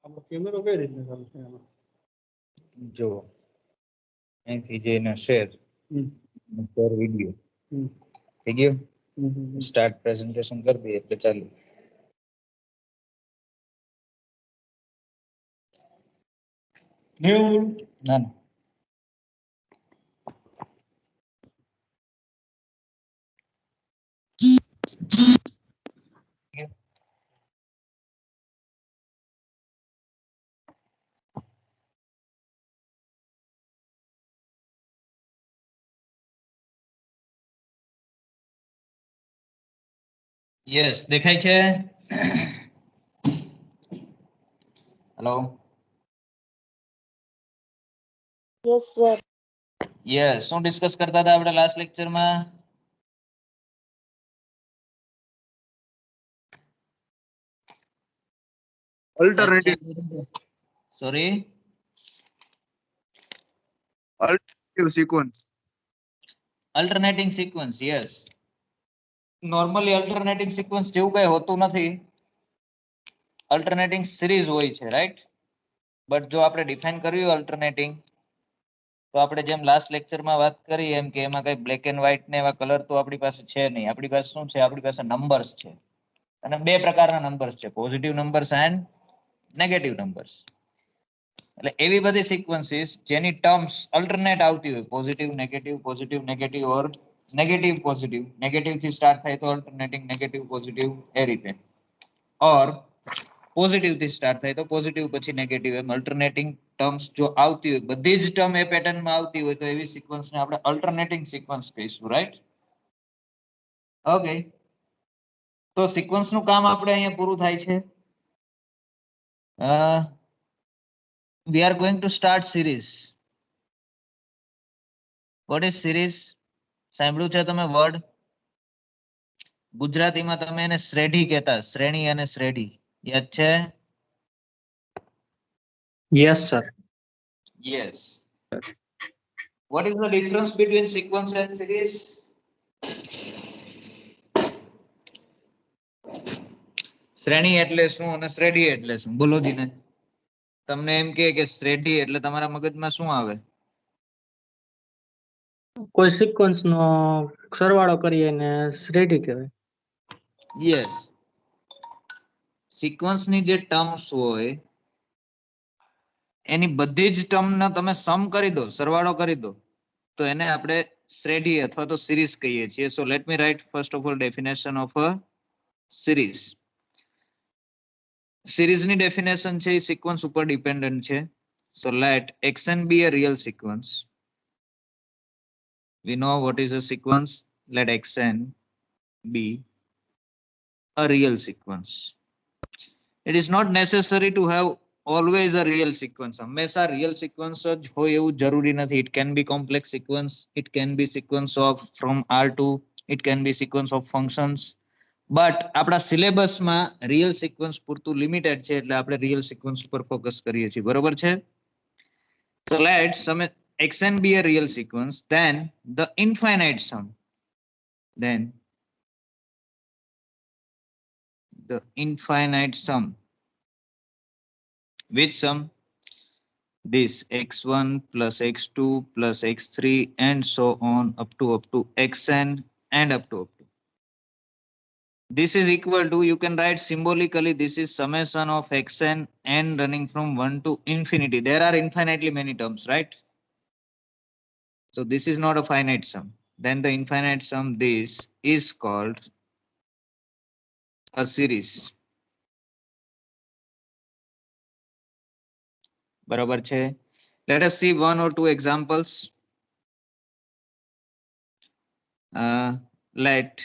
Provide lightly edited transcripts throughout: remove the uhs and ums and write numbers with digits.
આપણો કેમેરો કઈ રીતને ચાલુ છે આમાં? જો અહીંથી જઈને શેર વિડીયો હમ. થઈ ગયું. હમ. સ્ટાર્ટ પ્રેઝન્ટેશન કરી દઈએ એટલે ચાલુ. ના ના યસ દેખાય છે. Hello Yes, sir. યસ શું ડિસ્કસ કરતા હતા આપણે લાસ્ટ લેક્ચરમાં? Alternative sorry sequence. Alternating sequence. Yes normally alternating sequence જેવું કઈ હોતું નથી. અલ્ટરનેટિંગ સિરીઝ હોય છે રાઈટ. બટ જો આપણે ડિફાઇન કર્યું અલ્ટરનેટિંગ તો આપણે જેમ લાસ્ટ લેક્ચરમાં વાત કરી એમ કે એમાં કઈ બ્લેક એન્ડ વ્હાઇટ ને એવા કલર તો આપણી પાસે છે નહીં. આપણી પાસે શું છે? આપણી પાસે નંબર્સ છે અને બે પ્રકારના નંબર્સ છે, positive numbers and negative numbers. એટલે એવી બધી સિક્વન્સીસ જેની ટર્મ્સ અલ્ટરનેટ આવતી હોય, પોઝિટિવ નેગેટિવ ઓર નેગેટિવ પોઝિટિવ, નેગેટિવ થી સ્ટાર્ટ થાય તો અલ્ટરનેટિંગ નેગેટિવ પોઝિટિવ એ રીતે, ઓર પોઝિટિવ થી સ્ટાર્ટ થાય તો પોઝિટિવ પછી નેગેટિવ, એમ અલ્ટરનેટિંગ ટર્મ્સ જો આવતી હોય, બધી જ ટર્મ એ પેટર્નમાં આવતી હોય તો એવી સિક્વન્સને આપણે અલ્ટરનેટિંગ સિક્વન્સ કહીશું રાઈટ. ઓકે તો સિક્વન્સ નું કામ આપણે અહીંયા પૂરું થાય છે. we are going to start series. what is series? સાંભળ્યું છે તમે વર્ડ? ગુજરાતીમાં તમે એને શ્રેઢી કહેતા, શ્રેણી અને શ્રેઢી, યાદ છે? Yes, sir. Yes. What is the difference between sequence and series? શ્રેણી એટલે શું અને શ્રેઢી એટલે શું? બોલો જીને. તમને એમ કે શ્રેઢી એટલે તમારા મગજમાં શું આવે? કોઈ સિક્વન્સ નો સરવાળો કરીએ ને શ્રેઢી કહેવાય. યસ. સિક્વન્સ ની જે ટર્મ્સ હોય એની બધી જ ટર્મનો તમે સમ કરી દો, સરવાળો કરી દો તો એને આપણે શ્રેઢી અથવા તો સિરીઝ કહીએ છીએ. So let me write first of all definition of a series. સિરીઝની ડેફિનેશન છે એ સિક્વન્સ ઉપર ડિપેન્ડન્ટ છે. So let xn be a real sequence. We know what is a sequence. Let xn be a real sequence. It is not necessary to have always a real sequence. હંમેશા real sequence જ હોય એવું જરૂરી નથી. It can be complex sequence, it can be sequence of from R to, it can be sequence of functions. But આપણા સિલેબસમાં real sequence પૂરતું limited છે એટલે આપણે રિયલ સિક્વન્સ ઉપર ફોકસ કરીએ છીએ. બરોબર છે? So let xn be a real sequence, then the infinite sum, then the infinite sum, which sum? This x1 plus x2 plus x3 and so on up to xn and up to. This is equal to, you can write symbolically, this is summation of xn n running from 1 to infinity. There are infinitely many terms, right? So this is not a finite sum. Then the infinite sum, this is called a series. બરાબર છે? Let us see one or two examples. Let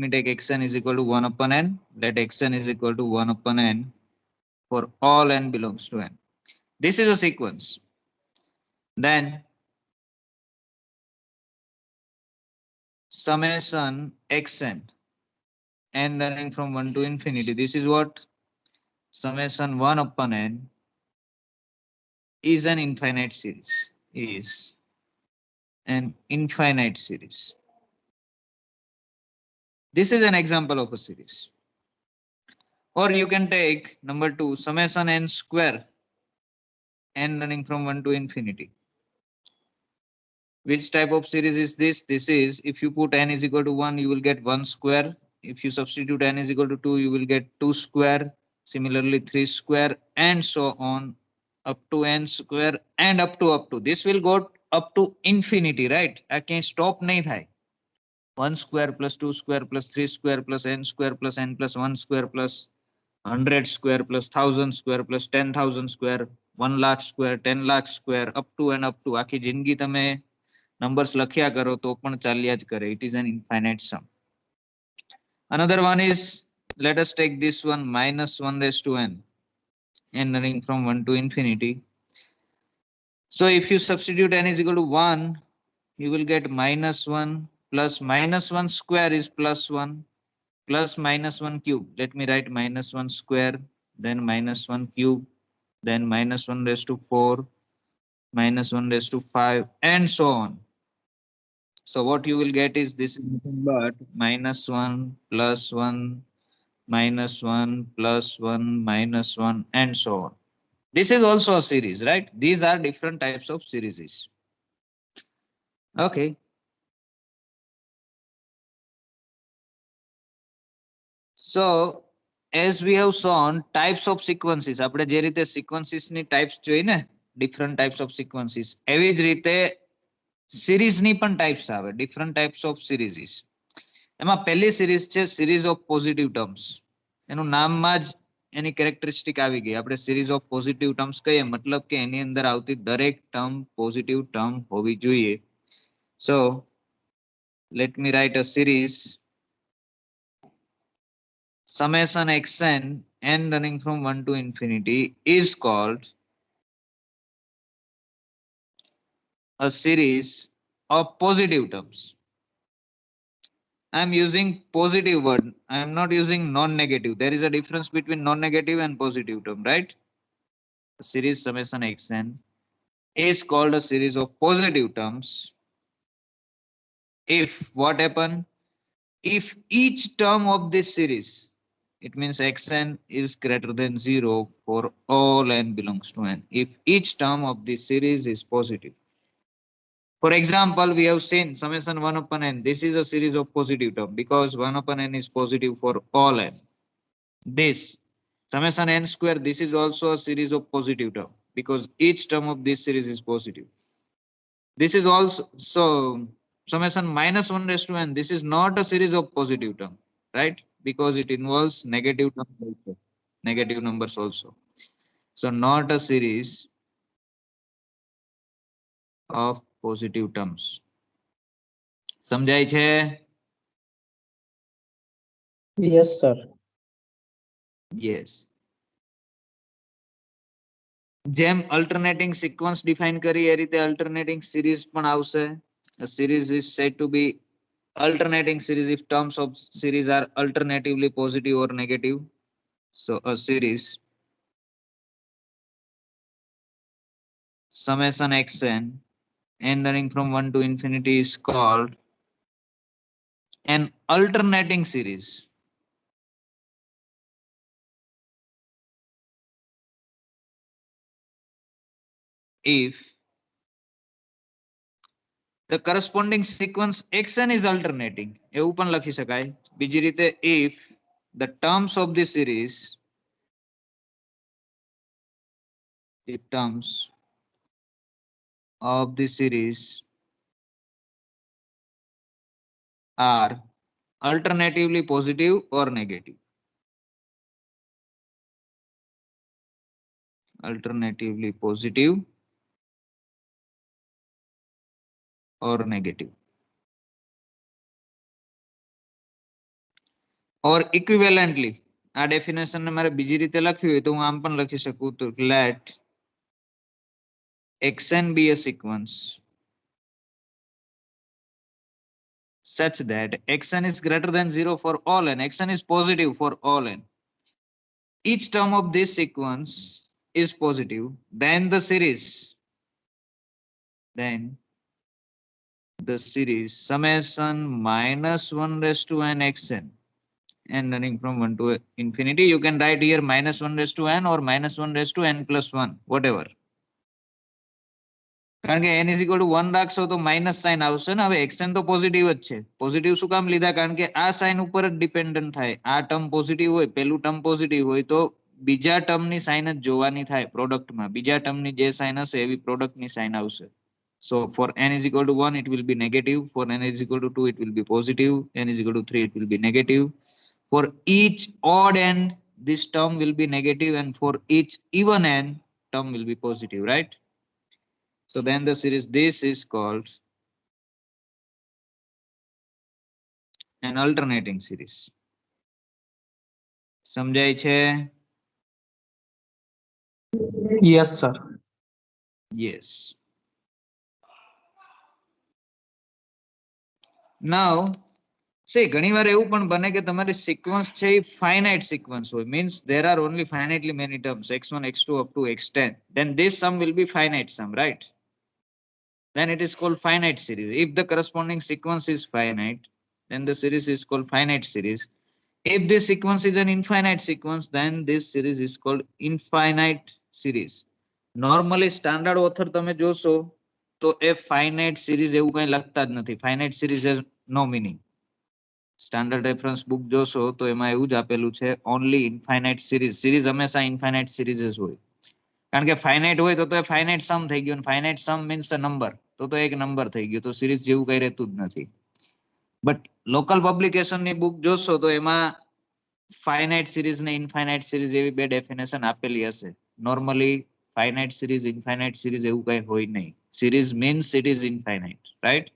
me take xn is equal to 1 upon n. Let xn is equal to 1 upon n for all n belongs to n. This is a sequence. Then summation xn n running from 1 to infinity. This is what? Summation 1 upon n is an infinite series. Is an infinite series. This is an example of a series. Or you can take number 2, summation n square, n running from 1 to infinity. Which type of series is this? This is, if you put n is equal to 1, you will get 1 square. If you substitute n is equal to 2, you will get 2 square. Similarly, 3 square, and so on, up to n square and up to. This will go up to infinity, right? I can stop nahi thai. 1 square plus 2 square plus 3 square plus n plus 1 square plus 100 square plus 1000 square plus 10,000 square, 1 lakh square, 10 lakh square, up to and up to. આખી જિંદગી તમે numbers લખ્યા કરો તો પણ ચાલ્યા જ કરે. It is an infinite sum. Another one is, let us take this one, minus 1 raised to n running from 1 to infinity. So if you substitute n is equal to 1, you will get minus 1 plus minus 1 square is plus 1 plus minus 1 cube. Let me write minus 1 square, then minus 1 cube, then minus 1 raised to 4, minus 1 raised to 5, and so on. So what you will get is this is nothing but minus 1 plus 1 minus 1 plus 1 minus 1 and so on. This is also a series, right? These are different types of series. Okay. So as we have shown types of sequences, આપણે જે રીતે sequences ની types જોઈ ને, different types of sequences, એવી જ રીતે series ની પણ types આવે, different types of series. એમાં પહેલી series છે series of positive terms. એનું નામમાં જ એની characteristic આવી ગઈ. આપણે series of positive terms કહીએ મતલબ કે એની અંદર આવતી દરેક term positive term હોવી જોઈએ. So let me write a series summation xn n running from 1 to infinity is called a series of positive terms. I am using positive word. I am not using non-negative. There is a difference between non-negative and positive term, right? A series summation xn is called a series of positive terms if what happen? If each term of this series, it means xn is greater than 0 for all n belongs to n. If each term of this series is positive. For example, we have seen summation 1 upon n. This is a series of positive term because 1 upon n is positive for all n. This summation n square, this is also a series of positive term because each term of this series is positive. This is also, so summation minus 1 raised to n, this is not a series of positive term, right? Because it involves negative numbers also, negative numbers also. So not a series of positive terms. સમજાય છે? Yes, sir. Yes. જેમ alternating sequence define કરી એ રીતે alternating series પણ આવશે. A series is said to be alternating series if terms of series are alternatively positive or negative. So a series summation xn n running from 1 to infinity is called an alternating series if the corresponding sequence xn is alternating. એવું પણ લખી શકાય. બીજી રીતે if the terms of the series, the terms of the series are alternatively positive or negative. Alternatively positive or negative. Or equivalently, આ definition ને મારે બીજી રીતે લખવી હોય તો હું આમ પણ લખી શકું તો let xn be a sequence such that xn is greater than 0 for all n. Xn is positive for all n. Each term of this sequence is positive, then the series the series summation -1 raised to n xn n running from 1 to infinity. You can write here -1 raised to n or -1 raised to n plus 1, whatever. કારણ કે n is equal to 1 રાખશો તો minus sign આવશે ને. હવે xn તો positive જ છે. પોઝિટિવ શું કામ લીધા? કારણ કે આ સાઇન ઉપર જ ડિપેન્ડન્ટ થાય. આ ટર્મ પોઝિટિવ હોય, પેલું ટર્મ પોઝિટિવ હોય તો બીજા ટર્મની સાઇન જ જોવાની થાય પ્રોડક્ટમાં. બીજા ટર્મની જે સાઇન હશે એવી પ્રોડક્ટની સાઇન આવશે. So for n is equal to 1, it will be negative. For n is equal to 2, it will be positive. n is equal to 3, it will be negative. For each odd n, this term will be negative, and for each even n, term will be positive, right? So then the series, this is called an alternating series. સમજાય છે? Yes, sir. Yes. Now, see, ઘણી વાર એવું પણ બને કે તમારી sequence છે એ ફાઇનાઇટ સિક્વન્સ હોય. Means there are only finitely many terms, x1, x2 up to xn. Then this sum will be finite sum, right? Then it is called finite series. If the corresponding sequence is finite, then the series is called finite series. If this sequence is an infinite sequence, then this series is called infinite series. Normally standard author તમે જોશો તો એ finite series એવું કઈ લખતા જ નથી. Finite series has no meaning. Standard reference book જોશો તો એમાં એવું જ આપેલું છે only infinite series. Series હંમેશા infinite series જ હોય. કારણ કે ફાઇનાઇટ હોય તો એ ફાઇનાઇટ સમ થઈ ગયું. Finite sum means a number, તો એક નંબર થઈ ગયું. તો સિરીઝ જેવું કઈ રહેતું જ નથી. બટ લોકલ પબ્લિકેશનની બુક જોશો તો એમાં ફાઇનાઇટ સિરીઝ ને ઇનફાઇનાઇટ સિરીઝ એવી બે ડેફિનેશન આપેલી હશે. Normally finite series infinite series એવું કઈ હોય નહીં. Series means it is infinite, right?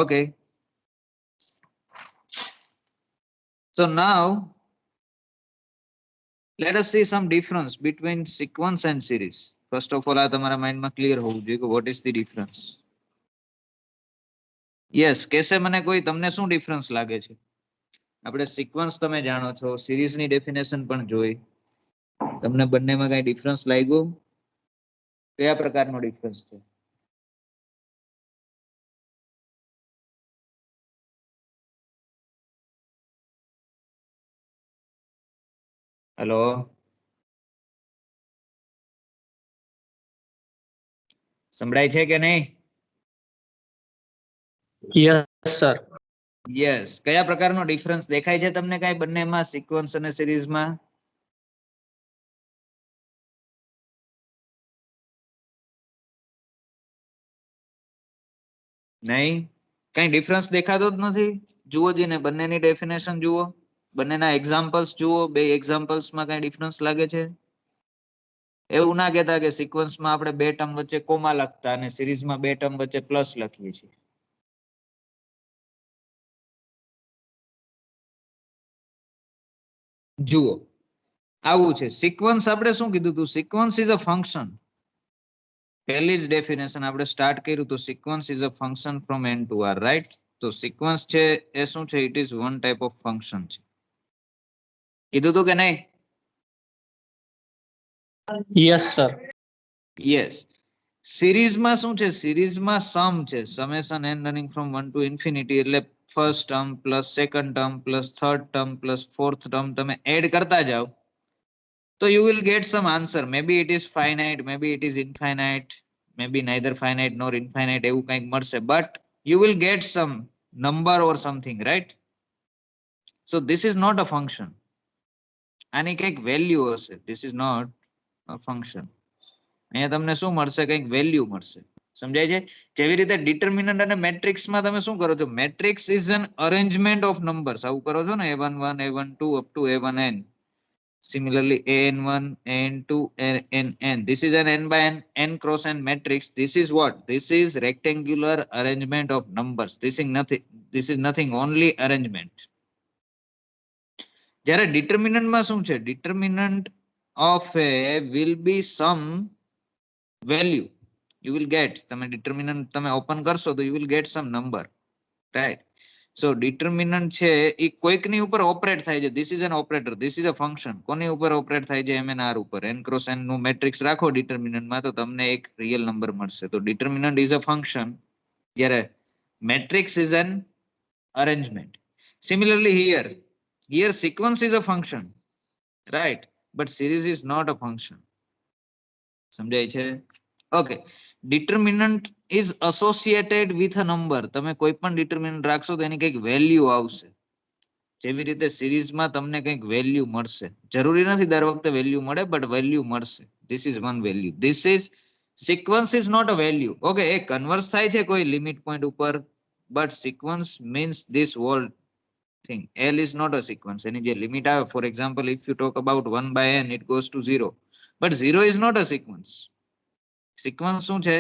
Okay. So now let us see some difference between sequence and series. First of all, આ તમારા માઇન્ડમાં ક્લિયર હોવું જોઈએ કે what is the difference. Yes, કેસે મને કોઈ, તમને શું ડિફરન્સ લાગે છે? આપણે સિક્વન્સ તમે જાણો છો, સિરીઝની ડેફિનેશન પણ જોઈ. તમને બંનેમાં કઈ ડિફરન્સ લાગ્યો? કયા પ્રકારનો ડિફરન્સ છે? હેલો, સંભળાય છે કે નહીં? Yes, sir. યસ, કયા પ્રકારનો ડિફરન્સ દેખાય છે તમને કઈ બંનેમાં, સિક્વન્સ અને સિરીઝમાં? નહીં, કઈ ડિફરન્સ દેખાતો જ નથી. જુઓ જીને, બંનેની ડેફિનેશન જુઓ, બંનેના એક્ઝામ્પલ્સ જુઓ. બે એક્ઝામ્પલ્સમાં કઈ ડિફરન્સ લાગે છે? એવું ના કહેતા કે સિક્વન્સમાં આપણે બે ટર્મ વચ્ચે કોમા લખતા અને સિરીઝમાં બે ટર્મ વચ્ચે પ્લસ લખીએ છીએ. જુઓ, આવું છે. સિક્વન્સ આપણે શું કીધું હતું? Sequence is a function. પહેલી જ ડેફિનેશન આપણે સ્ટાર્ટ કર્યું તો sequence is a function from n to r, right? તો સિક્વન્સ છે એ શું છે? It is one type of function છે. કીધું હતું કે નહીં? Yes, sir. યસ. સિરીઝમાં શું છે? સિરીઝમાં સમ છે, summation n running from 1 to infinity. એટલે first term plus second term plus third term plus fourth term તમે એડ કરતા જાઓ તો you will get some answer. Maybe it is finite, maybe it is infinite, maybe neither finite nor infinite, એવું કંઈક મળશે. But you will get some number or something, right? So this is not a function. આની કંઈક value હશે. This is not a function. અહીંયા તમને શું મળશે? કંઈક વેલ્યુ મળશે. સમજાય છે? જેવી રીતે ડિટર્મિનન્ટ અને મેટ્રિક્સમાં તમે શું કરો છો? Matrix is an arrangement of numbers. આવું કરો છો ને, a11 a12 up to a1n. Similarly, an1 an2 an this is an n by n cross n matrix. This is what? This is rectangular arrangement of numbers. This is nothing, only arrangement. જ્યારે ડિટર્મિનન્ટમાં શું છે? Determinant of a will be some value. You will get, તમે determinant તમે open કરશો તો you will get some number, right? So determinant છે એ કોઈકની ઉપર operate થાય છે. This is an operator, this is a function. કોની ઉપર ઓપરેટ થાય છે? MNR ઉપર. n ક્રોસ n નું મેટ્રિક્સ રાખો ડિટર્મિનન્ટમાં તો તમને એક રિયલ નંબર મળશે. તો ડિટર્મિનન્ટ ઇઝ અ ફંક્શન, જ્યારે matrix is an arrangement. Similarly here sequence is a function, right? But series is not a function. સમજાય છે? Okay. Determinant is associated with a number. તમે કોઈ પણ determinant રાખશો તો એની કંઈક વેલ્યુ આવશે. જેવી રીતે સિરીઝમાં તમને કંઈક વેલ્યુ મળશે. જરૂરી નથી દર વખતે વેલ્યુ મળે, બટ વેલ્યુ મળશે. This is one value. This is sequence is not a value. Okay, એ કન્વર્સ થાય છે કોઈ લિમિટ પોઈન્ટ ઉપર, but sequence means this whole thing. L is not a sequence. એની જે લિમિટ આવે, for example, if you talk about 1 by n, it goes to 0. But 0 is not a sequence. Sequence શું છે?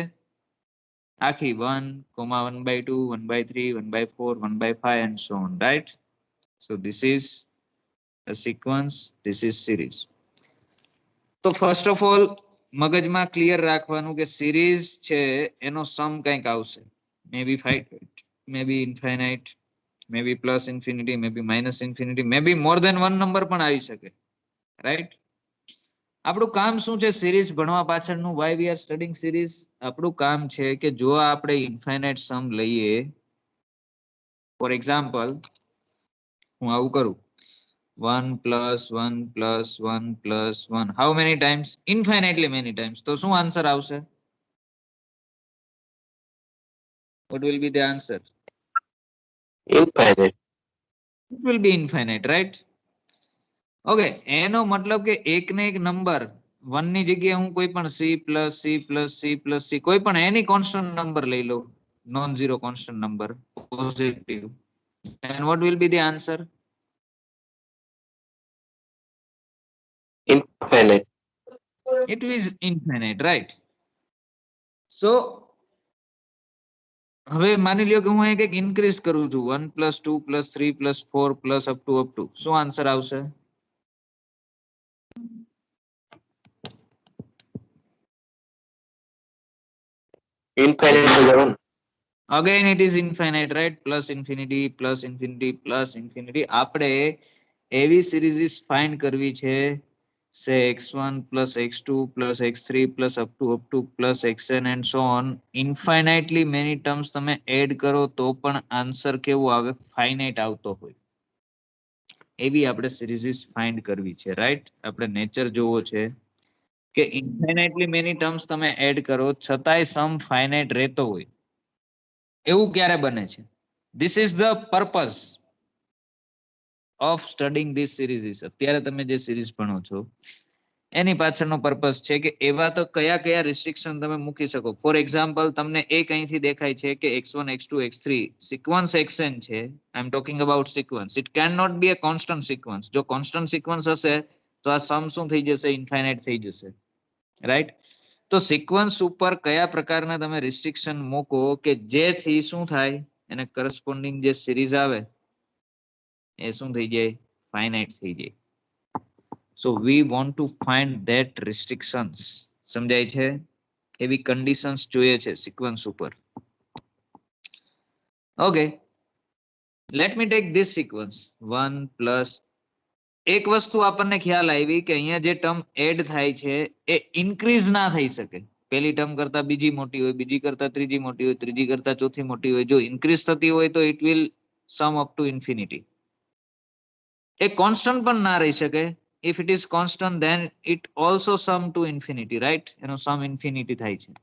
આખી 1, 1 by 2, 1 by 3, 1 by 4, 1 by 5 and so on, right? So this is a sequence, this is series. તો first of all મગજમાં clear રાખવાનું કે series છે એનો સમ કંઈક આવશે. maybe finite, maybe infinite, maybe plus infinity, maybe minus infinity, maybe more than one number પણ આવી શકે, right? આપણું કામ શું છે સિરીઝ ભણવા પાછળનું? why we are studying series? આપણું કામ છે કે જો આપણે ઇન્ફાઇનાઇટ સમ લઈએ, ફોર એક્ઝામ્પલ હું આવું કરું 1 plus 1 plus 1 plus 1, how many times? Infinitely many times. તો શું આન્સર આવશે? what will be the answer? Infinite. It will be infinite, right? Okay, એનો મતલબ કે એક ને એક નંબર 1 ની જગ્યાએ હું કોઈ પણ c plus c plus c plus c કોઈ પણ એની કોન્સ્ટન્ટ નંબર લઈ લઉં, non zero constant number, positive, and what will be the answer? Infinite. It is infinite, right? So હવે માની લ્યો કે હું અહીં કંઈક ઇન્ક્રીઝ કરું છું, 1 plus 2 plus 3 plus 4 plus up to શું આન્સર આવશે? Infinite to the 1. Again it is infinite, right? Plus infinity plus infinity plus infinity. આપણે એવી સિરીઝ ફાઇન્ડ કરવી છે, say x1 plus x2 plus x3 plus up to plus xn and so on. Infinitely many terms તમે add કરો તો પણ answer કેવો આવે? ફાઇનાઇટ આવતો હોય એવી આપણે સિરીઝ ફાઇન્ડ કરવી છે, રાઈટ? આપણે નેચર જોવો છે કે ઇન્ફાઇનાઇટલી મેની ટર્મ્સ તમે એડ કરો છતાંય સમ ફાઇનાઇટ રહેતો હોય, એવું ક્યારે બને છે? This is the purpose of studying this series. અત્યારે તમે જે સિરીઝ ભણો છો એની પાછળનો પર્પઝ છે કે એવા તો કયા કયા રિસ્ટ્રિક્શન તમે મૂકી શકો. ફોર એક્ઝામ્પલ તમને એક અહીંથી દેખાય છે કે x1 x2 x3 sequence xn છે. I am talking about sequence. It can not be a constant sequence. જો કોન્સ્ટન્ટ સિક્વન્સ હશે તો આ સમ શું થઈ જશે? ઇન્ફાઇનાઇટ થઈ જશે, રાઈટ? તો સિક્વન્સ ઉપર કયા પ્રકારના તમે રિસ્ટ્રિક્શન મૂકો કે જેથી શું થાય? એને કરસ્પોન્ડિંગ જે સિરીઝ આવે એ શું થઈ જાય? ફાઇનાઇટ થઈ જાય. So we want to find that restrictions. સમજાય છે? એવી conditions જોઈએ છે sequence ઉપર. Okay, let me take this sequence 1 plus. એક વસ્તુ આપણને ખ્યાલ આવી કે અહીંયા જે ટર્મ એડ થાય છે એ ઇન્ક્રીઝ ના થઈ શકે. પહેલી ટર્મ કરતા બીજી મોટી હોય, બીજી કરતા ત્રીજી મોટી હોય, ત્રીજી કરતા ચોથી મોટી હોય. જો ઇન્ક્રીઝ થતી હોય તો it will sum up to infinity. A constant પણ ના રહી શકે. if it is constant then it also sum to infinity, right? એનો સમ ઇન્ફિનિટી થાય છે.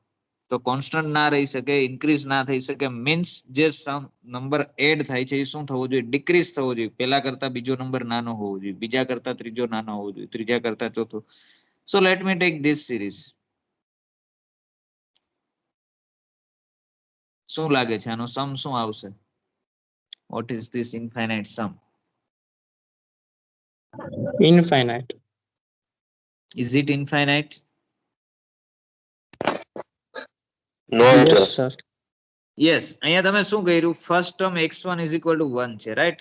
તો કોન્સ્ટન્ટ ના રહી શકે, ઇન્ક્રીઝ ના થઈ શકે, મીન્સ જે સમ નંબર એડ થાય છે એ શું થવો જોઈએ? ડિક્રીઝ થવો જોઈએ. પહેલા કરતા બીજો નંબર નાનો હોવો જોઈએ, બીજા કરતા ત્રીજો નાનો હોવો જોઈએ, ત્રીજા કરતા ચોથો. So let me take this series. શું લાગે છે આનો સમ શું આવશે? What is this infinite sum? Infinite. Is it infinite? No answer. Yes, sir. Yes. અહીંયા તમે શું કર્યું? First term x1 is equal to 1 છે, right?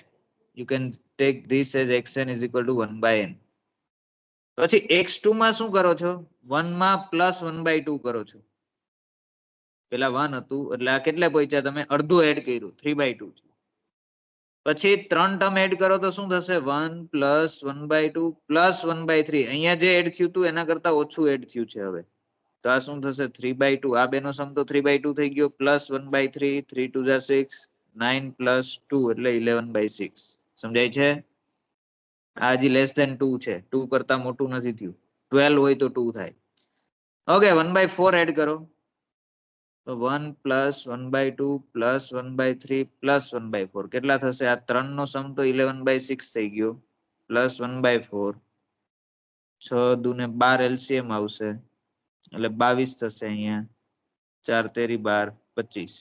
You can take this as xn is equal to 1 by n. પછી x2 માં શું કરો છો? 1 માં પ્લસ 1 by 2 કરો છો. પેલા 1 હતું એટલે આ કેટલે પહોંચ્યા તમે? અડધું એડ કર્યું, 3 by 2. પછી 3 ટર્મ એડ કરો તો શું થશે 1 પ્લસ 1/2 પ્લસ 1/3. અહીંયા જે એડ થયું હતું એના કરતા ઓછું એડ થયું છે હવે, તો આ શું થશે 3/2. આ બેનો સમ તો 3/2 થઈ ગયો, પ્લસ 1/3, 3 2 જા 6, 9 પ્લસ 2 એટલે 11/6. સમજાય છે? આ હજી લેસ ધેન 2 છે, 2 કરતા મોટું નથી થયું. 12 હોય તો 2 થાય. ઓકે, 1/4 એડ કરો તો 1 પ્લસ 1/2 પ્લસ 1/3 પ્લસ 1/4 કેટલા થશે? આ 3 નો સમ તો 11/6 થઈ ગયો, પ્લસ 1/4, 6 દુ ને 12 એલસીએમ આવશે એટલે 22 થશે. અહીંયા 4 તેરી 12, 25,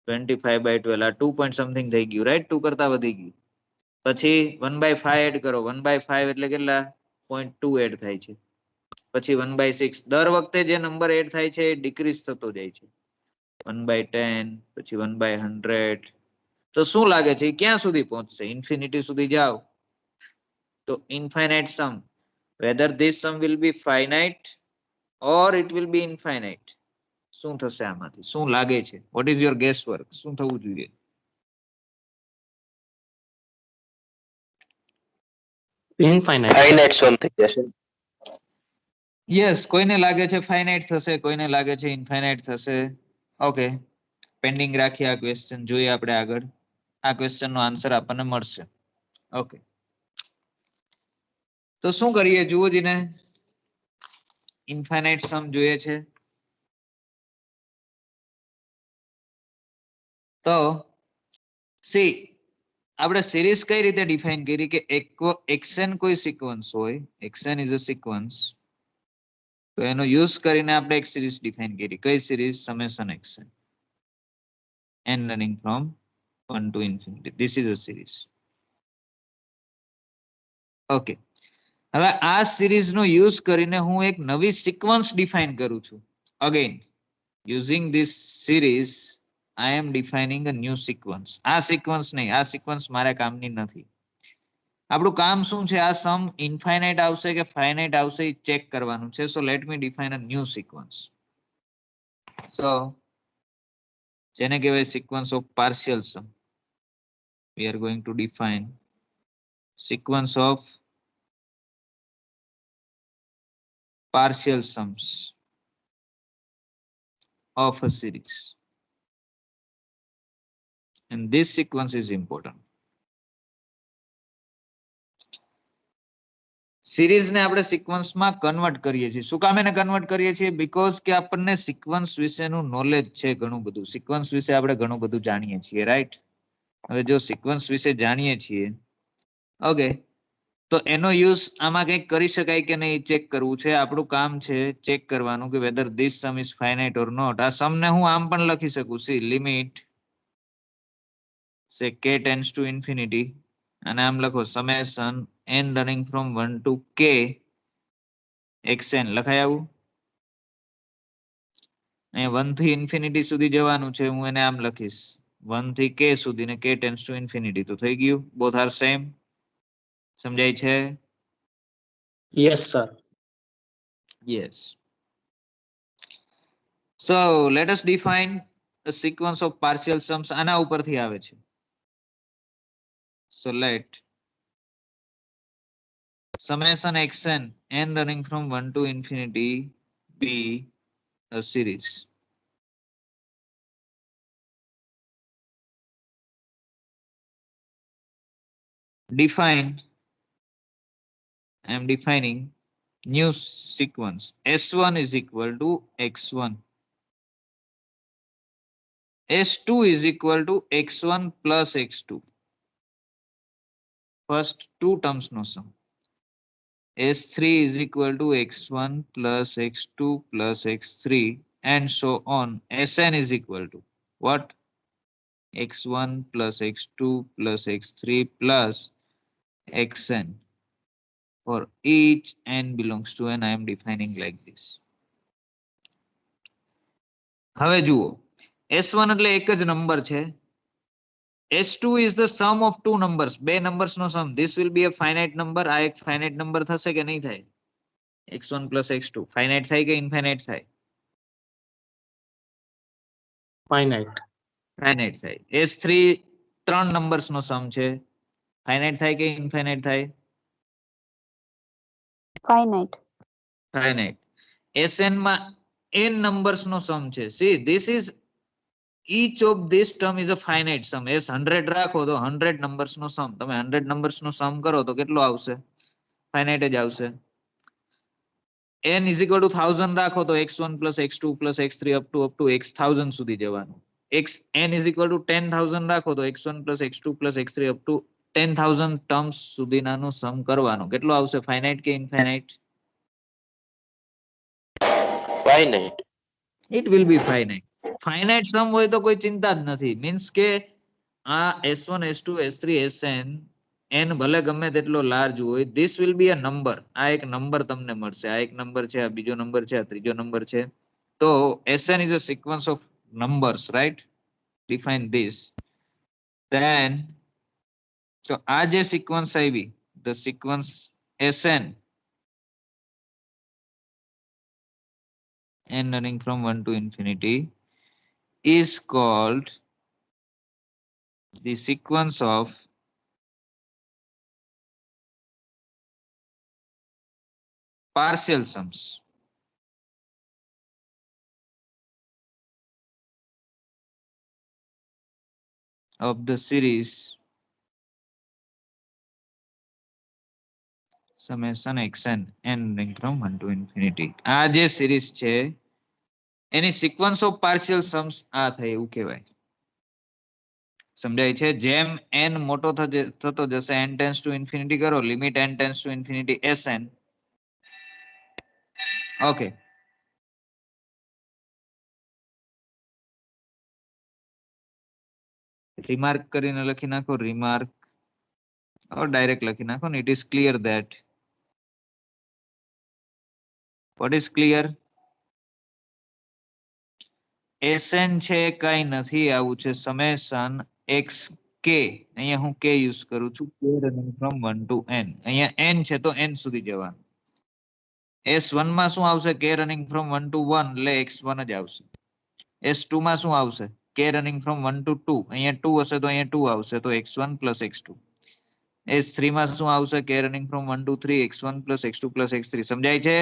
25/12. આ 2 પોઈન્ટ સમથિંગ થઈ ગયું, રાઈટ? 2 કરતા વધી ગયું. પછી 1/5 એડ કરો, 1/5 એટલે કેટલા? 0.2 એડ થાય છે. પછી 1/6. દર વખતે જે નંબર એડ થાય છે એ ડિક્રીઝ થતો જાય છે. 1/10, પછી 1/100. તો શું લાગે છે ક્યાં સુધી પહોંચશે? ઇન્ફિનિટી સુધી જાઓ તો infinite sum. Whether this sum will be finite or it will be infinite. શું થશે આમાંથી? શું લાગે છે? What is your guess work? શું થવું જોઈએ? ઇનફાઇનાઇટ. ફાઇનાઇટ સમ થઈ જશે. યસ, કોઈને લાગે છે ફાઇનાઇટ થશે, કોઈને લાગે છે ઇન્ફાઇનાઇટ થશે. ઓકે, પેન્ડિંગ રાખીએ આ ક્વેશ્ચન, જોઈએ આપણે આગળ. આ ક્વેશ્ચન નો આન્સર આપણને મળશે. ઓકે, તો શું કરીએ જુઓ જીને. ઇન્ફાઇનાઇટ સમ જોઈએ છે તો સી આપણે સિરીઝ કઈ રીતે ડિફાઇન કરી કે xn કોઈ સિક્વન્સ હોય, xn ઇઝ અ સિક્વન્સ, તો એનો યુઝ કરીને આપણે એક સિરીઝ ડિફાઇન કરી. કઈ series? Summation xn n running from 1 to infinity. This is a series. Okay, હવે આ સિરીઝ નો યુઝ કરીને હું એક નવી સિક્વન્સ ડિફાઇન કરું છું. Again using this series I am defining a new sequence. આ સિક્વન્સ નહીં, આ સિક્વન્સ મારા કામની નથી. આપણું કામ શું છે? આ સમ ઇન્ફાઇનાઇટ આવશે કે ફાઇનાઇટ આવશે એ ચેક કરવાનું છે. So let me define a new sequence. So જેને કહેવાય sequence of partial sum. We are going to define sequence of partial sums of a series, and this sequence is important. Series ને આપણે સિક્વન્સમાં convert કરીએ છીએ. શું કામ એને convert કરીએ છીએ? બીકોઝ કે આપણને સિક્વન્સ વિશેનું નોલેજ છે ઘણું બધું. સિક્વન્સ વિશે આપણે ઘણું બધું જાણીએ છીએ, રાઈટ? હવે જો સિક્વન્સ વિશે જાણીએ છીએ, ઓકે, તો એનો યુઝ આમાં કંઈક કરી શકાય કે નહીં ચેક કરવું છે. આપણું કામ છે ચેક કરવાનું કે whether this sum is finite or not. આ સમ ને હું આમ પણ લખી શકું, સી લિમિટ સે k ટેન્ડ્સ ટુ ઇન્ફિનિટી, અને આમ લખો summation n running from 1 to k xn. લખાય આવું? અહીંયા 1 થી ઇન્ફિનિટી સુધી જવાનું છે, હું એને આમ લખીશ 1 થી k સુધી ને k ટેન્ડ્સ ટુ ઇન્ફિનિટી. તો થઈ ગયું, બોથ આર સેમ. સમજાય છે? Yes sir. Yes. So let us define a sequence of partial sums. આના ઉપરથી આવે છે. So let summation xn n running from 1 to infinity be a series. Define, I am defining new sequence. S1 is equal to x1. S2 is equal to x1 plus x2. First two terms no sum. S3 is equal to x1 plus x2 plus x3 and so on. Sn is equal to what? x1 plus x2 plus x3 plus xn. For each n belongs to n, I am defining like this. હવે જુઓ, S1 એટલે એક જ number છે. S2 is the sum of two numbers. બે numbers no sum. This will be a finite number. આ એક finite number થશે કે નહીં થાય? x1 plus x2 finite થાય કે infinite થાય? ફાઇનાઇટ. finite થાય. S3 3 નંબર્સ નો સમ છે, ફાઇનાઇટ થાય કે ઇન્ફાઇનાઇટ થાય? Finite. ફાઇનાઇટ. Sn માં n નંબર્સ નો સમ છે. See this is each of this term is a finite sum. S 100 રાખો તો 100 નંબર્સ નો સમ, તમે 100 નંબર્સ નો સમ કરો તો કેટલો આવશે? ફાઇનાઇટ જ આવશે. n is equal to 1000 રાખો તો x1 plus x2 plus x3 up to x1000 સુધી જવાનું. n is equal to 10000 રાખો તો x1 plus x2 plus x3 up to 10000 terms સુધીનાનો સમ કરવાનો. કેટલો આવશે? ફાઇનાઇટ કે infinite? finite. It will be finite. Finite sum હોય તો કોઈ ચિંતા જ નથી. મીન્સ કે આ s1 s2 s3 sn n ભલે ગમે તેટલો લાર્જ હોય, this will be a number. આ એક નંબર તમને મળશે. આ એક નંબર છે, આ બીજો નંબર છે, આ ત્રીજો નંબર છે. તો sn is a sequence of numbers, right? Define this. Then તો આ જે સિક્વન્સ આવી, the sequence sn n running from 1 to infinity is called the sequence of partial sums. Of the series summation xn n running from 1 to infinity. આ જે series છે એની sequence of partial Sam's આ થાય એવું કહેવાય. સમજાય છે? જેમ n મોટો થતો જશે, n ટેન્સ ટુ ઇન્ફિનિટી કરો, limit n tense two infinity sn. Okay, remark કરીને લખી નાખો, રિમાર્ક, or ડાયરેક્ટ લખી નાખો ને. It is clear that. What is clear? sn છે કઈ નથી, આવું છે સમેશન x k. અહીંયા હું k યુઝ કરું છું, k running from 1 to n. અહીંયા n છે તો n સુધી જવાનું. s1 માં શું આવશે? k running from 1 to 1 એટલે x1 જ આવશે. s2 માં શું આવશે? k running from 1 to 2. અહીંયા 2 હશે તો અહીંયા 2 આવશે, તો x1 plus x2. s3 માં શું આવશે? k running from 1 to 3, x1 plus x2 plus x3. સમજાય છે?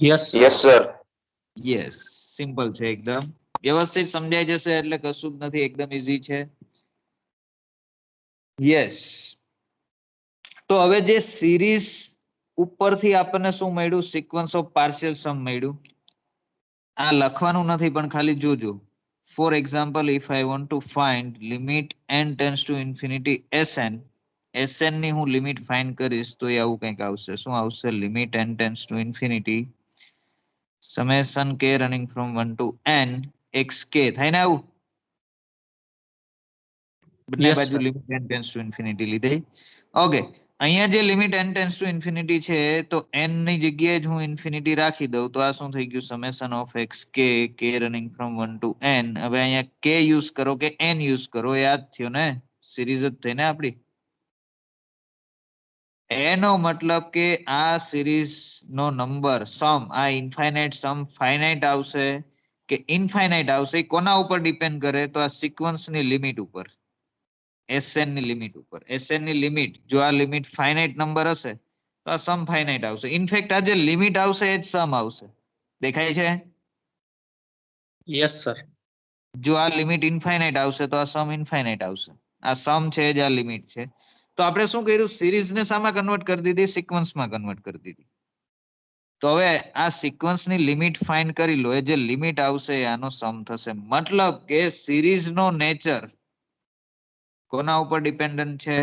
Yes Yes, sir. Yes, simple છે એકદમ. વ્યવસ્થિત સમજાઈ જશે એટલે કશું જ નથી, એકદમ ઈઝી છે. યસ. તો હવે જે સિરીઝ ઉપરથી આપણને શું મળ્યું? સિક્વન્સ ઓફ પાર્શિયલ સમ મળ્યું. આ લખવાનું નથી પણ ખાલી જોજો. For example, if I want to find limit n tense two infinity sn ની હું લિમિટ ફાઇન્ડ કરીશ તો એ આવું કંઈક આવશે. શું આવશે? Limit n tense two infinity summation k running from 1 to n xk. થાય ને આવું? બંને Yes, બાજુ sir. Limit n tense two infinity લીધી. ઓકે, અહીંયા જે limit n tense two infinity છે તો n ની જગ્યાએ જ હું ઇન્ફિનિટી રાખી દઉં તો આ શું થઈ ગયું? Summation of xk, k running from 1 to n. હવે અહીંયા k યુઝ કરો કે n યુઝ કરો, એ યાદ થયો ને? સિરીઝ જ થઈ ને આપડી. એનો મતલબ કે આ સિરીઝ નો નંબર સમ, આ ઇન્ફાઇનાઇટ સમ ફાઇનાઇટ આવશે કે ઇન્ફાઇનાઇટ આવશે, કોના ઉપર ડિપેન્ડ કરે? તો આ સિક્વન્સ ની લિમિટ ઉપર, sn ની લિમિટ ઉપર. sn ની લિમિટ, જો આ લિમિટ ફાઇનાઇટ નંબર હશે તો આ સમ ફાઇનાઇટ આવશે. ઇનફેક્ટ આ જે લિમિટ આવશે એ જ સમ આવશે. દેખાય છે? Yes sir. જો આ લિમિટ ઇન્ફાઇનાઇટ આવશે તો આ સમ ઇન્ફાઇનાઇટ આવશે. આ સમ છે જ આ લિમિટ છે. તો આપણે શું કર્યું? સિરીઝ ને શામાં કન્વર્ટ કરી દીધી? સિક્વન્સમાં કન્વર્ટ કરી દીધી. તો હવે આ સિક્વન્સ ની લિમિટ ફાઇન્ડ કરી લો. એ જે લિમિટ આવશે આનો સમ થશે. મતલબ કે સિરીઝ નો નેચર કોના ઉપર ડિપેન્ડન્ટ છે?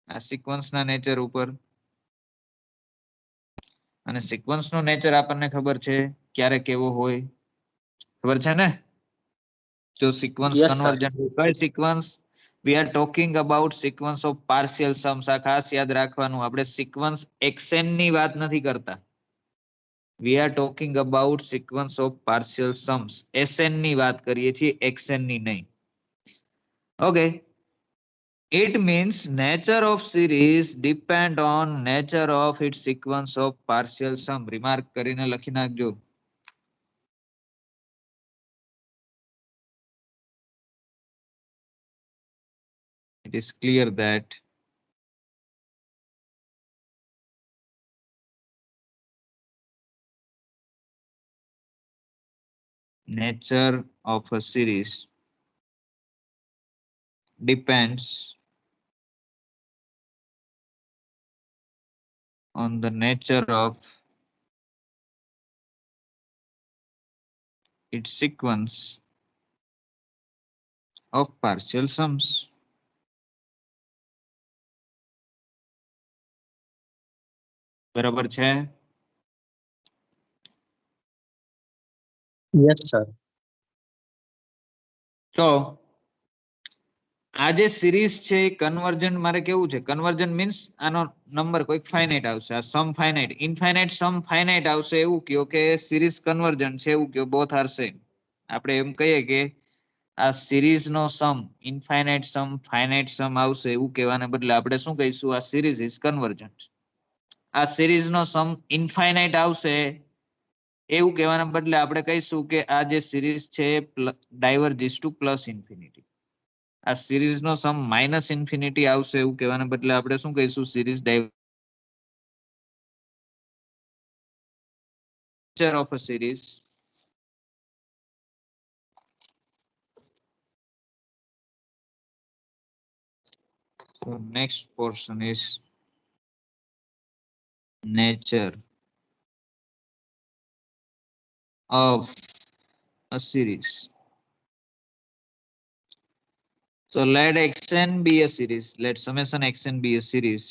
આ સિક્વન્સ ના નેચર ઉપર. અને સિક્વન્સ નો નેચર આપણને ખબર છે ક્યારે કેવો હોય, ખબર છે ને? જો સિક્વન્સ Yes, sir. કન્વર્જન્ટ હોય, કઈ sequence? We are talking about sequence of partial Sam's. આ ખાસ યાદ રાખવાનું. આપણે સિક્વન્સ xn ની વાત નથી કરતા. We are talking about sequence of partial Sam's. sn ની વાત કરીએ છીએ, xn ની નહીં. Okay, it means nature of series depend on nature of its sequence of partial sum. Remark કરીને લખી નાખજો. it is clear that nature of a series depends on the nature of its sequence of partial sums. બરાબર છે? Yes sir. તો આ જે series છે એ convergent મારે કેવું છે? કન્વર્જન્ટ મીન્સ આનો નંબર કોઈક ફાઇનાઇટ આવશે, આ સમ ફાઇનાઇટ, ઇનફાઇનાઇટ સમ ફાઇનાઇટ આવશે એવું કયો કે સિરીઝ કન્વર્જન્ટ છે એવું કયો, બોથ આર સેમ. આપણે એમ કહીએ કે આ સિરીઝ નો સમ ઇનફાઇનાઇટ સમ ફાઇનાઇટ સમ આવશે એવું કહેવાને બદલે આપણે શું કહીશું? આ સિરીઝ ઇઝ કન્વર્જન્ટ. આ સિરીઝ નો સમ ઇનફાઇનાઇટ આવશે એવું કહેવાના બદલે આપણે કહીશું કે આ જે સિરીઝ છે ડાયવર્જિસ ટુ પ્લસ ઇન્ફિનિટી. આ સિરીઝ નો સમ માઇનસ ઇન્ફિનિટી આવશે એવું કહેવાના બદલે આપણે શું કહીશું? Series diverges of a series so next portion is nature of a series. So let xn be a series. Let summation xn be a series.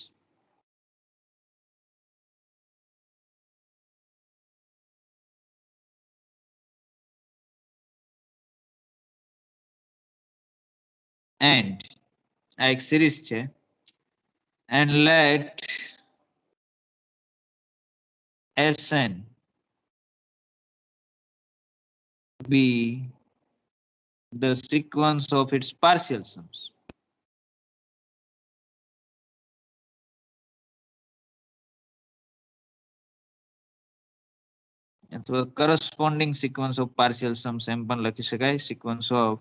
And આ એક series છે. And let Sn be the sequence of its partial sums. અથવા corresponding sequence of partial sums એમ પણ લખી શકાય. Sequence of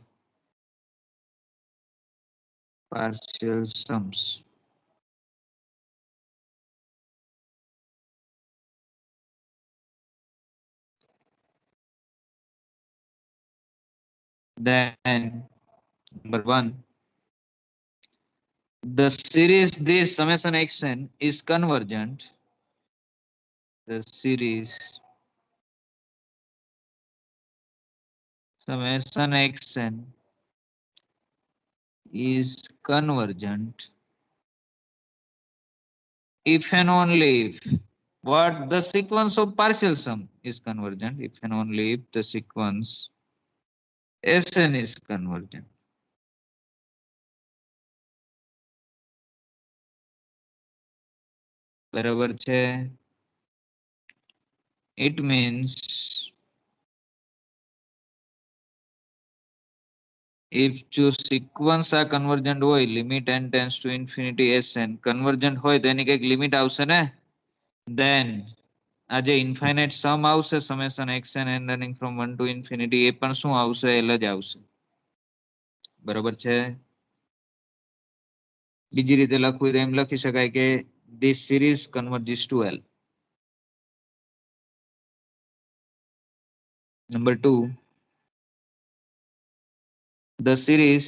partial sums. Then number 1, the series this summation xn is convergent. The series summation xn is convergent if and only if what the sequence of partial sum is convergent, if and only if the sequence Sn is convergent. બરાબર છે? It means if જો sequence આ convergent હોય, limit n tends to infinity Sn convergent હોય તો એની કઈક limit આવશે ને? Then આ જે infinite sum આવશે summation xn and running from 1 to infinity એ પણ શું આવશે? L જ આવશે. બરાબર છે? બીજી રીતે લખવું તો એમ લખી શકાય કે this series converges to L. Number 2, the series,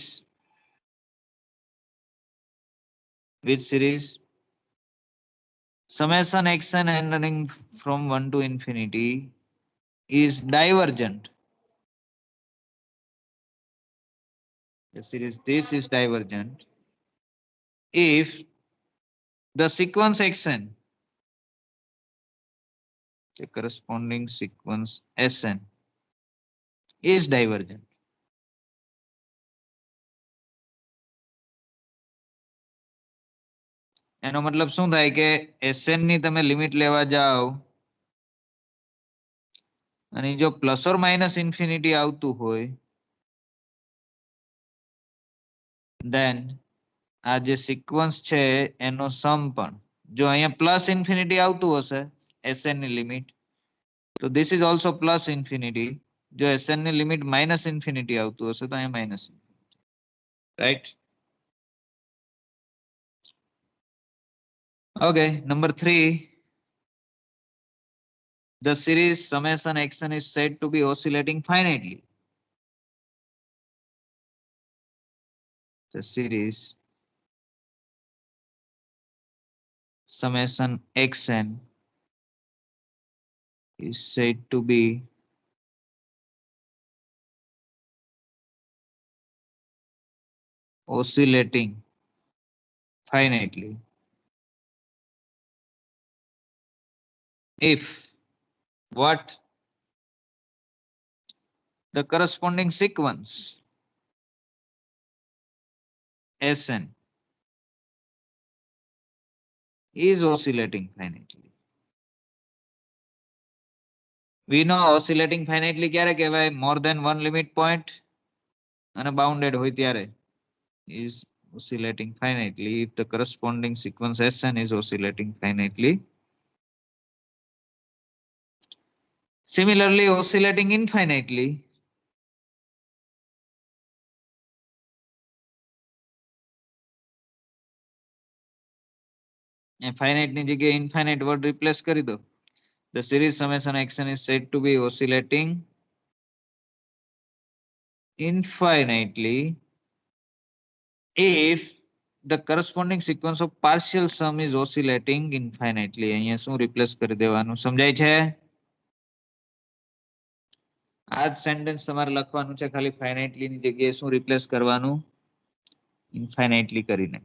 which series? Summation xn and running from 1 to infinity is divergent. The series this is divergent if the sequence xn, the corresponding sequence Sn is divergent. એનો મતલબ શું થાય કે Sn ની તમે limit લેવા જાઓ અને જો પ્લસ ઓર માઇનસ ઇન્ફિનિટી આવતું હોય then આ જે સિક્વન્સ છે એનો સમ પણ જો અહીંયા પ્લસ ઇન્ફિનિટી આવતું હશે Sn ની લિમિટ તો this is also plus infinity. જો Sn ની લિમિટ માઇનસ ઇન્ફિનિટી આવતું હશે તો અહીંયા minus infinity. Right? Okay, number 3. The series summation xn is said to be oscillating finitely. The series summation xn is said to be oscillating finitely if what the corresponding sequence Sn is oscillating finitely. We know oscillating finitely ક્યારે કહેવાય? More than one limit point અને bounded હોય ત્યારે is oscillating finitely if the corresponding sequence Sn is oscillating finitely. Similarly, oscillating infinitely finite ની જગ્યાએ infinite word replace કરી દો. The series summation xn is said to be oscillating infinitely if the corresponding sequence of partial sum is oscillating infinitely. અહીંયા શું replace કરી દેવાનું સમજાય છે? આ જ સેન્ટેન્સ તમારે લખવાનું છે, ખાલી finitely ની જગ્યાએ શું replace કરવાનું? infinitely કરીને.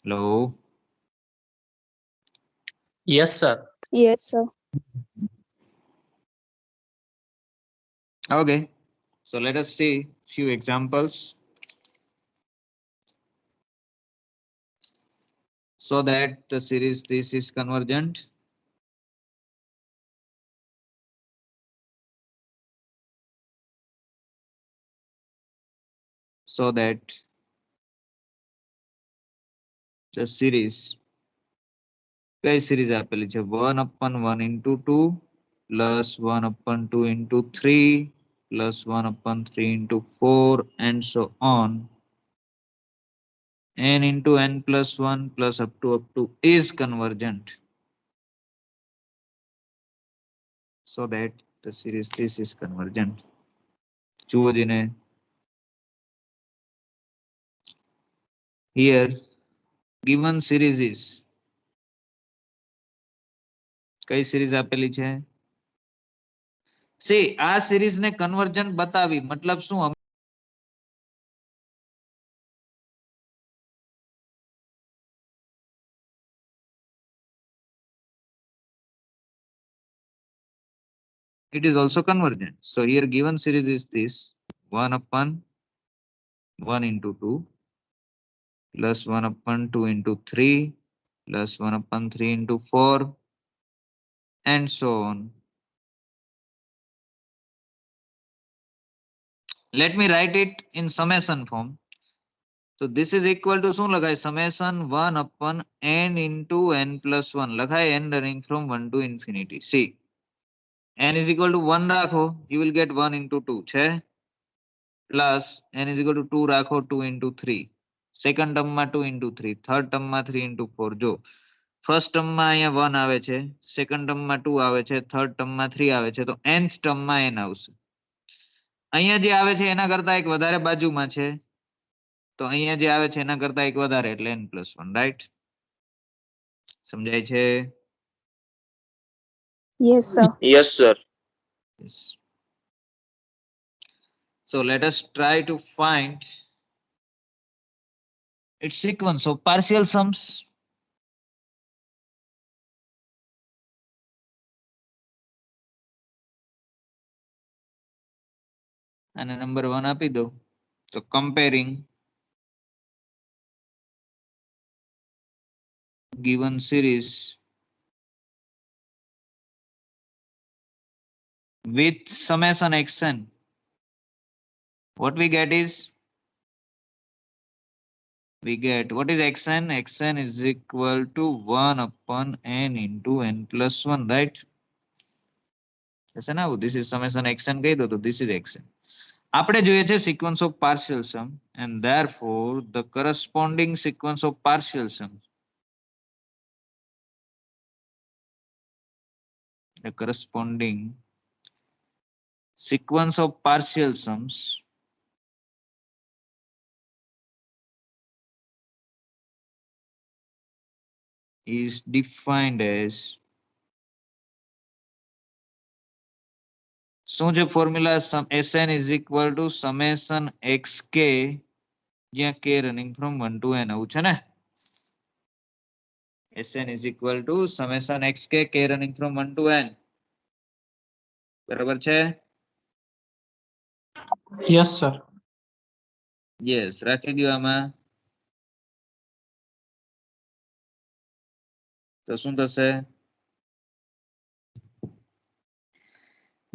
Hello. Yes, sir. Yes, sir. Okay, so let us see few examples so that the series this is convergent. So that the series કઈ series આપેલી છે? 1/1 into 2 plus 1/2 into 3 plus 1/3 into 4 and so on. N into n plus 1 plus up to is convergent. So that the series this is convergent. જુઓ જીને. Here given series is કઈ series આપેલી છે? See, આ series ને convergent બતાવી મતલબ શું? It is also convergent. So here given series is this 1/1 into 2 plus 1/2 into 3 plus 1/3 into 4 and so on. Let me write it in summation form. So this is equal to શું લખાય? Summation 1/n into n plus 1 લખાય n running from 1 to infinity. See, n is equal to 1 રાખો, you will get 1 into 2 છે, plus n is equal to 2 રાખો, 2 into 3. Second term માં 2 into 3, third term માં 3 into 4. જો first term માં અહીંયા 1 આવે છે, second term માં 2 આવે છે, third term માં 3 આવે છે, તો nth term માં n આવશે. અહીંયા જે આવે છે એના કરતા એક વધારે બાજુમાં છે, તો અહીંયા જે આવે છે એના કરતા એક વધારે એટલે n+1, રાઈટ? સમજાય છે? Yes, sir. Yes, sir. Yes. So let us try to find its sequence of partial sums. અને નંબર 1 આપી દો. So comparing given series with summation xn, what we get is what is xn? Xn is equal to 1/n into n plus 1, right? This is summation xn કહી દો તો this is xn. આપણે જોઈએ છે sequence of partial sum and therefore the corresponding sequence of partial sum, the corresponding sequence of partial sums is defined as શું છે formula? Sn is equal to summation xk જ્યાં k running from 1 to n આવું છે ને. Sn is equal to summation xk k running from 1 to n. બરાબર છે? Yes sir. Yes, રાખી દો આમાં. તો શું થશે?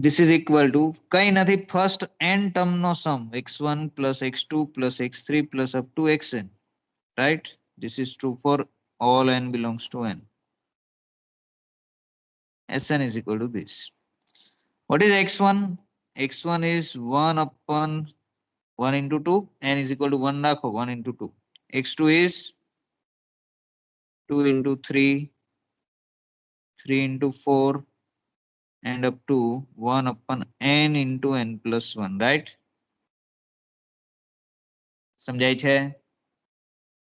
This is equal to કઈ નથી, first n term no sum x1 plus x2 plus x3 plus up to xn, right? This is true for all n belongs to n. Sn is equal to this. What is x1? x1 is 1 upon 1 into 2, n is equal to 1 રાખો, 1 into 2. x2 is 2 into 3, 3 into 4, and up to 1 upon n into n plus 1, right? સમજાય છે?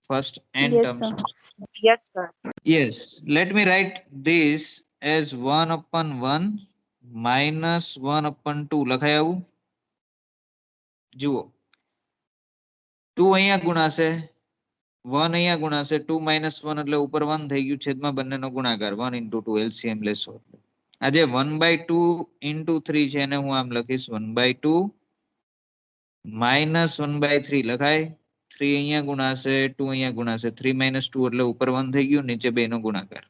First n Yes, terms. sir. Yes, sir. Yes, let me write this as 1 upon 1 minus 1 upon 2 લખાય આવું. જુઓ 2 અહીંયા ગુણાશે, 1 અહીંયા ગુણાશે, 2 minus 1 એટલે ઉપર 1 થઈ ગયું, છેદમાં બંનેનો ગુણાકાર 1 into 2 LCM લેશો. આજે 1/2 into 3 છે એને હું આમ લખીશ 1/2 minus 1/3 લખાય. 3 અહીંયા ગુણાશે, 2 અહીંયા ગુણાશે, 3 minus 2 એટલે ઉપર 1 થઈ ગયું, નીચે 2 નો ગુણાકાર.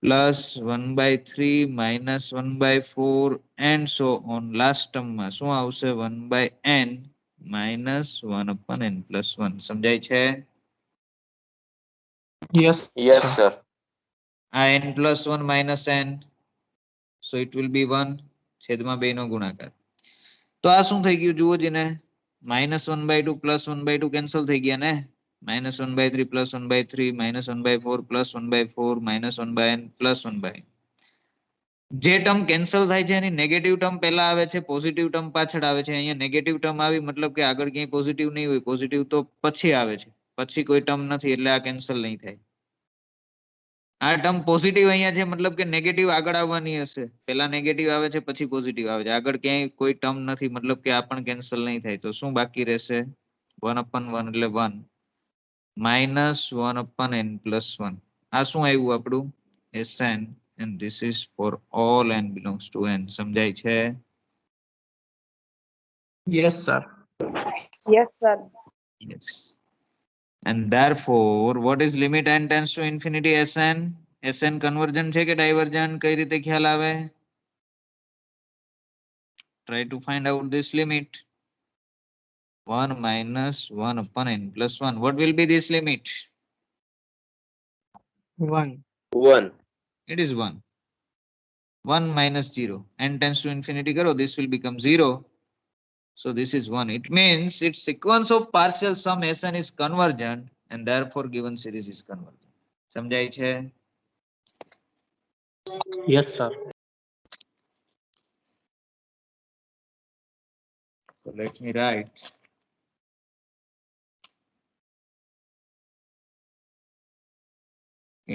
Plus 1/3 minus 1/4 and so on. Last ટર્મમાં શું આવશે? 1/n minus 1 upon n plus 1. સમજાય છે? Yes Yes, sir. આ n plus 1 minus n, so it will be 1, છેદમાં 2 નો ગુણાકાર. તો આ શું થઈ ગયું જુઓ જીને, -1/2 plus 1/2 કેન્સલ થઈ ગયા ને, -1/3 plus 1/3 -1/4 plus 1/4 -1/n plus 1/n. જે ટર્મ કેન્સલ થાય છે એની નેગેટિવ ટર્મ પહેલા આવે છે, પોઝિટિવ ટર્મ પાછળ આવે છે. અહીંયા નેગેટિવ ટર્મ આવી મતલબ કે આગળ ક્યાંય પોઝિટિવ નહીં હોય, પોઝિટિવ તો પછી આવે છે, પછી કોઈ ટર્મ નથી એટલે આ કેન્સલ નહીં થાય. આ ટર્મ પોઝિટિવ અહીંયા છે મતલબ કે નેગેટિવ આગળ આવવાની હશે, પહેલા નેગેટિવ આવે છે પછી પોઝિટિવ આવે છે, આગળ ક્યાંય કોઈ ટર્મ નથી મતલબ કે આ પણ કેન્સલ નહીં થાય. તો શું બાકી રહેશે? 1/1 એટલે 1 minus 1 upon n plus 1. આ શું આવ્યું આપણું? Sn, and this is for all n belongs to n. સમજાય છે? Yes sir. Yes, sir. Yes. And therefore what is limit n tends to infinity Sn? Sn convergent છે કે divergent? કઈ રીતે ખ્યાલ આવે? Try to find out this limit. 1 minus 1 upon n plus 1. What will be this limit? 1. 1. It is 1. 1 minus 0. n tends to infinity karo, this will become 0. So this is 1. It means its sequence of partial sum Sn is convergent and therefore given series is convergent. સમજાય છે? Yes sir. So let me write.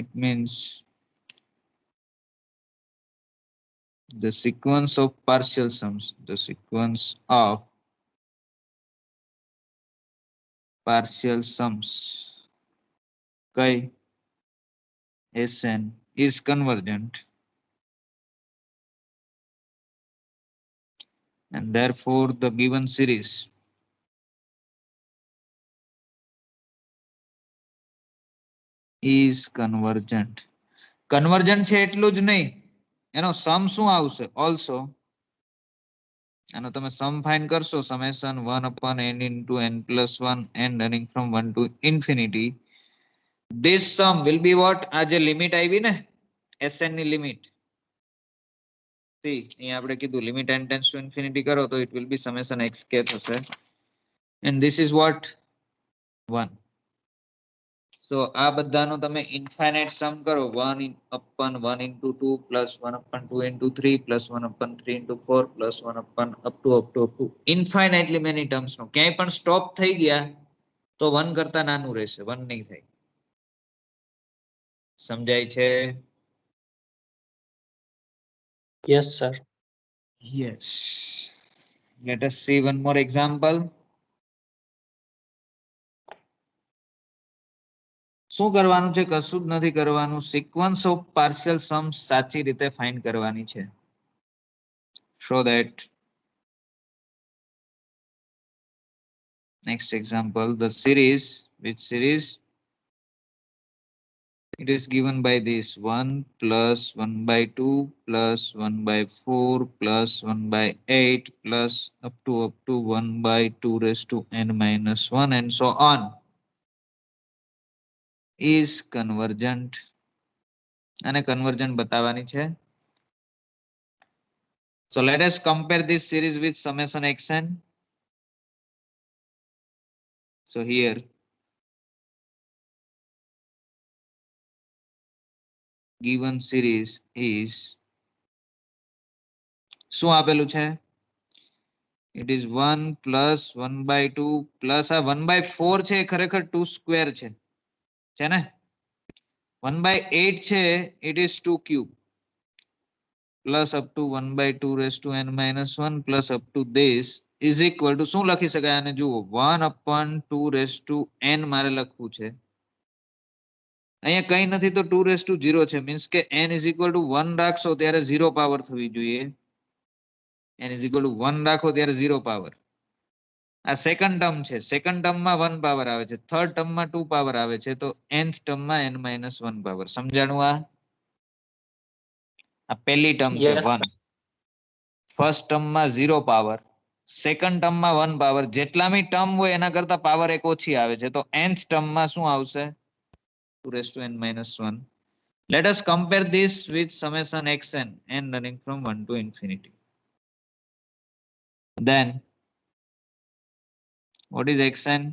It means the sequence of partial sums, the sequence of partial sums koi Sn is convergent and therefore the given series is convergent. Convergent છે એટલું જ નહીં, એનો સમ શું આવશે? Also આનો તમે સમ find કરશો, summation 1 upon n into n plus 1 n running from 1 to infinity. This sum will be what? આ જે લિમિટ આવી ને Sn ની લિમિટ, See, અહીંયા આપણે કીધું limit n tends to infinity કરો તો it will be summation xk થશે and this is what 1. So આ બધાનો તમે infinite sum કરો 1 upon 1 into 2 plus 1 upon 2 into 3 plus 1 upon 3 into 4 plus 1 upon up to infinitely many terms નો ક્યાંય પણ stop થઈ ગયા તો 1 કરતા નાનું રહેશે 1 નહીં થાય. સમજાય છે? Yes, sir. Yes. Let us see one more example. શું કરવાનું છે? કશું જ નથી કરવાનું. સિક્વન્સ ઓફ પાર્શિયલ સમ્સ સાચી રીતે ફાઇન્ડ કરવાની છે. Show that. Next example, the series, which series? It is given by this 1 plus 1 by 2 plus 1 by 4 plus 1 by 8 plus up to 1 by 2 raised to n minus 1 and so on is convergent. અને convergent બતાવવાની છે. So let us compare this series with summation xn. So here given series is શું આપેલું છે? It is 1 plus 1 by 2 plus આ 1 by 4 છે ખરેખર 2 square છે ને? 1 by 8 છે it is 2 cube plus up to 1 by 2 raised to n minus 1 plus up to this is equal to શું લખી શકાય? આને જુઓ 1 upon 2 raised to n મારે લખવું છે. અહીંયા કઈ નથી તો 2 raised to 0 છે મીન્સ કે n is equal to 1 રાખશો ત્યારે 0 પાવર થવી જોઈએ. n is equal to 1 રાખો ત્યારે 0 પાવર. આ સેકન્ડ ટર્મ છે. સેકન્ડ ટર્મમાં 1 પાવર આવે છે. થર્ડ ટર્મમાં 2 પાવર આવે છે તો nth ટર્મમાં n minus 1 પાવર. સમજાણું? આ પહેલી ટર્મ છે Yes, 1. ફર્સ્ટ ટર્મમાં 0 પાવર, સેકન્ડ ટર્મમાં 1 પાવર. જેટલામી ટર્મ હોય એના કરતા પાવર એક ઓછી આવે છે તો nth ટર્મમાં શું આવશે? 2 raised to n minus 1. Let us compare this with summation xn n running from 1 to infinity. Then what is xn?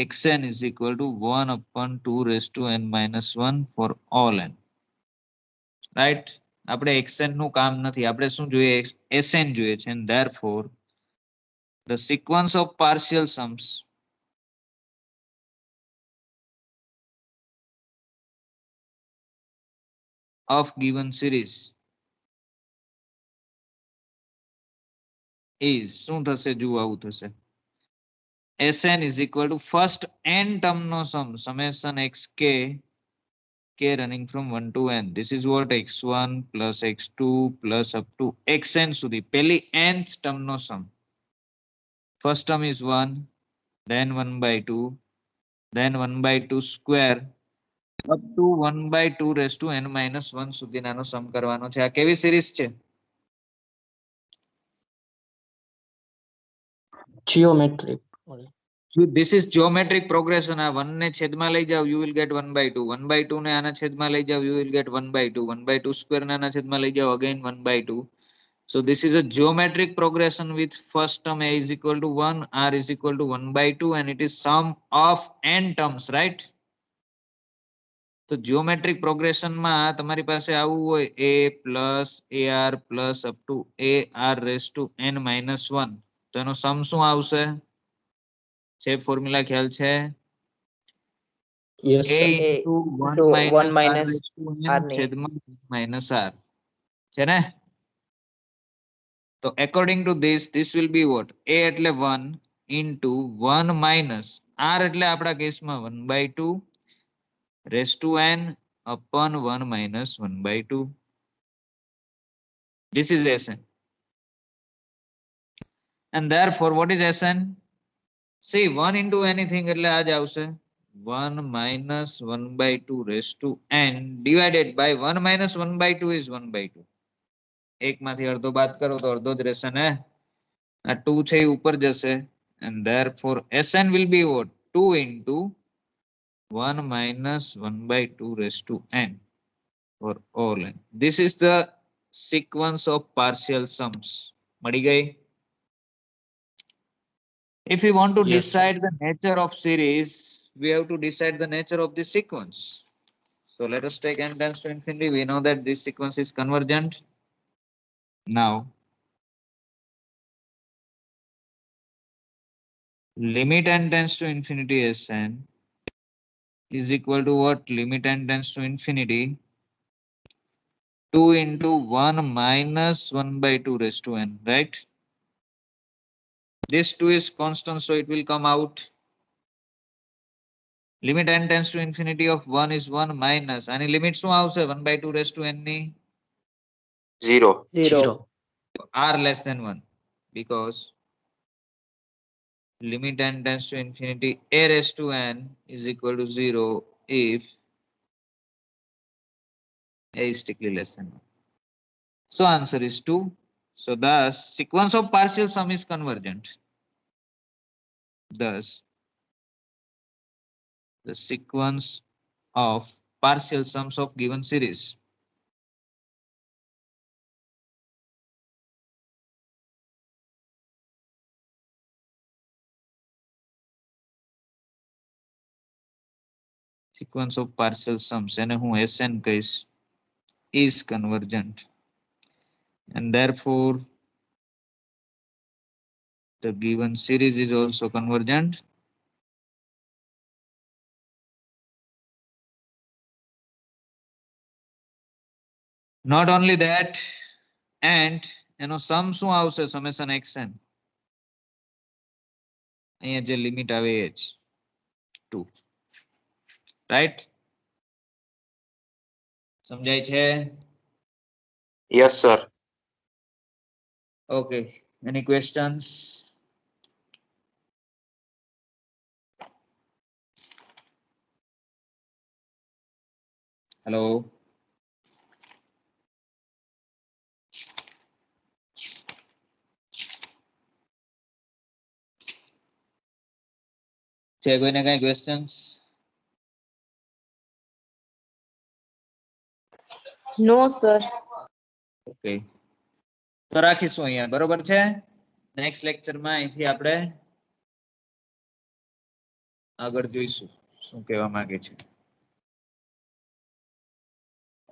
xn is equal to 1 upon 2 raised to n minus 1 for all n. Right? આપણે xn નું કામ નથી, આપણે શું જોઈએ? sn જોઈએ છે. And therefore the sequence of partial sums of given series is શું થશે? જુઓ આવું થશે. Sn is equal to first n term no sum summation xk k running from 1 to n. This is what? x1 plus x2 plus up to xn સુધી પહેલી nth term no sum. First term is 1, then 1 by 2, then 1 by 2 square up to 1 by 2 raised to n minus 1 સુધીનાનો sum કરવાનો છે. આ કેવી series છે? Geometric. This is geometric progression. આ 1 ને છેદમાં લઈ જાવ you will get 1 by 2. 1 by 2 ને આના છેદમાં લઈ જાવ you will get 1 by 2. 1 by 2 square ને આના છેદમાં લઈ જાવ again 1 by 2. So this is a geometric progression with first term a is equal to 1, r is equal to 1 by 2 and it is sum of n terms, right? તો geometric progression માં તમારી પાસે આવું હોય a plus ar plus up to ar raised to n minus 1 તો એનો સમ શું આવશે? છે ફોર્મ્યુલા ખ્યાલ છે? Yes, a sir. into 1 minus r raised to n છેદમાં minus r છે ને? તો according to this will be what? a એટલે 1 into 1 minus r એટલે આપણા કેસમાં 1 by 2 raised to n upon 1 minus 1 by 2. This is Sn. And therefore what is Sn? See 1 into anything એટલે આ જ આવશે 1 minus 1 by 2 raised to n divided by 1 minus 1 by 2 is 1 by 2. એકમાંથી અડધો બાદ કરો તો અડધો જ રહેશે ને? આ 2 છે એ ઉપર જશે and therefore Sn will be what? 2 into 1 minus 1 by 2 raised to n for all n. This is the sequence of partial sums. મળી ગઈ? If we want to Yes, sir. decide the nature of series, we have to decide the nature of the sequence. So let us take n tends to infinity. We know that this sequence is convergent. Now, limit n tends to infinity Sn is equal to what? Limit n tends to infinity 2 into 1 minus 1 by 2 raised to n, right? This 2 is constant, so it will come out. Limit n tends to infinity of 1 is 1 minus. Any limit શું આવશે? 1 by 2 raised to n ની? 0. 0. R less than 1, because limit n tends to infinity a raised to n is equal to 0 if a is strictly less than 1. So answer is 2. So thus sequence of partial sum is convergent. Thus the sequence of partial sums of given series sequence of partial sums એને હું Sn કહીશ is convergent, and therefore the given series is also convergent. Not only that, and sum શું આવશે? summation xn. અહીંયા જે limit આવે એ જ 2, right? સમજાય છે? Yes, sir. Okay, any questions? Hello? છે કોઈને કઈ questions? No, sir. Okay, તો રાખીશું અહીંયા, બરોબર છે? નેક્સ્ટ લેક્ચરમાં અહીંથી આપણે આગળ જોઈશું શું કહેવા માંગે છે.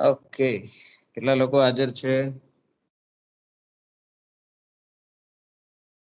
ઓકે, કેટલા લોકો હાજર છે?